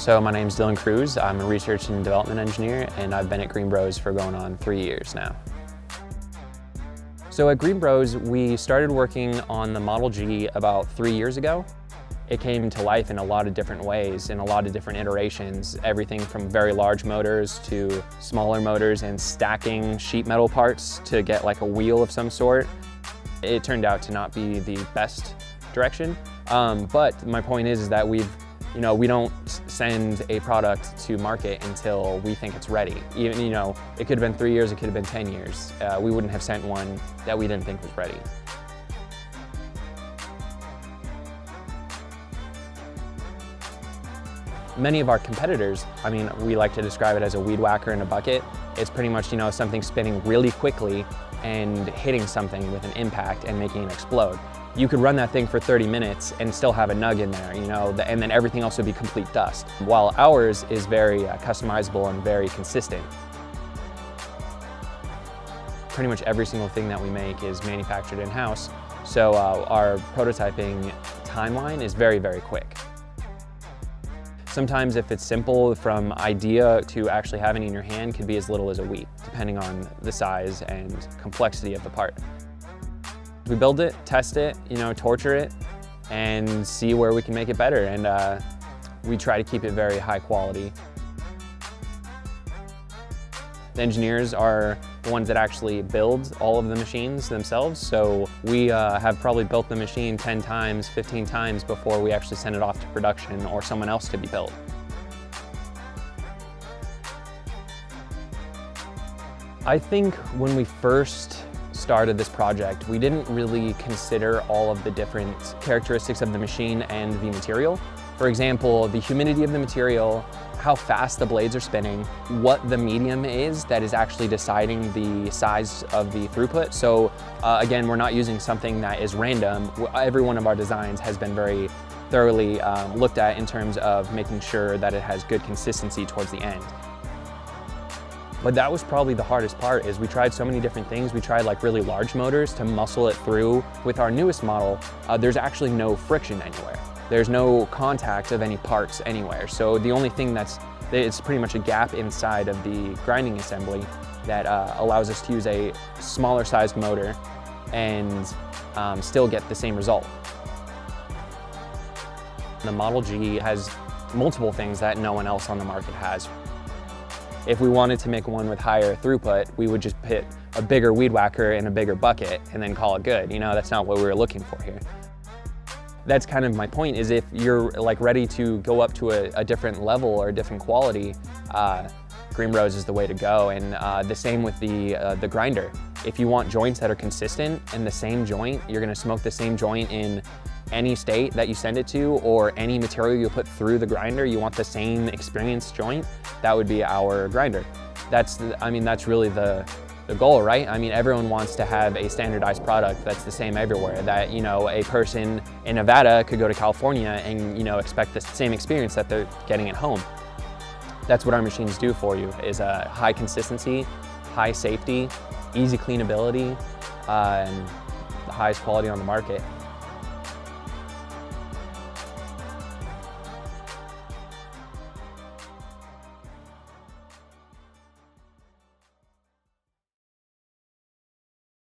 So my name's Dylan Cruz. I'm a research and development engineer, and I've been at GreenBroz for going on 3 years now. So at GreenBroz, we started working on the Model G about 3 years ago. It came to life in a lot of different ways, in a lot of different iterations, everything from very large motors to smaller motors and stacking sheet metal parts to get like a wheel of some sort. It turned out to not be the best direction, but my point is that we don't send a product to market until we think it's ready. Even, it could have been 3 years, it could have been 10 years. We wouldn't have sent one that we didn't think was ready. Many of our competitors, we like to describe it as a weed whacker in a bucket. It's pretty much, something spinning really quickly and hitting something with an impact and making it explode. You could run that thing for 30 minutes and still have a nug in there, and then everything else would be complete dust. While ours is very customizable and very consistent. Pretty much every single thing that we make is manufactured in-house, so our prototyping timeline is very, very quick. Sometimes if it's simple, from idea to actually having it in your hand could be as little as a week, depending on the size and complexity of the part. We build it, test it, torture it, and see where we can make it better. And we try to keep it very high quality. The engineers are the ones that actually build all of the machines themselves. So we have probably built the machine 10 times, 15 times before we actually send it off to production or someone else to be built. I think when we first started this project, we didn't really consider all of the different characteristics of the machine and the material. For example, the humidity of the material, how fast the blades are spinning, what the medium is that is actually deciding the size of the throughput. So again, we're not using something that is random. Every one of our designs has been very thoroughly looked at in terms of making sure that it has good consistency towards the end. But that was probably the hardest part, is we tried so many different things. We tried like really large motors to muscle it through. With our newest model, there's actually no friction anywhere. There's no contact of any parts anywhere. So the only thing it's pretty much a gap inside of the grinding assembly that allows us to use a smaller sized motor and still get the same result. The Model G has multiple things that no one else on the market has. If we wanted to make one with higher throughput, we would just put a bigger weed whacker in a bigger bucket and then call it good. That's not what we were looking for here. That's kind of my point, is if you're like ready to go up to a different level or a different quality, GreenBroz is the way to go. And the same with the grinder. If you want joints that are consistent and the same joint, you're gonna smoke the same joint in any state that you send it to, or any material you put through the grinder, you want the same experience joint, that would be our grinder. That's really the goal, right? Everyone wants to have a standardized product that's the same everywhere, that, a person in Nevada could go to California and, expect the same experience that they're getting at home. That's what our machines do for you, is high consistency, high safety, easy cleanability, and the highest quality on the market.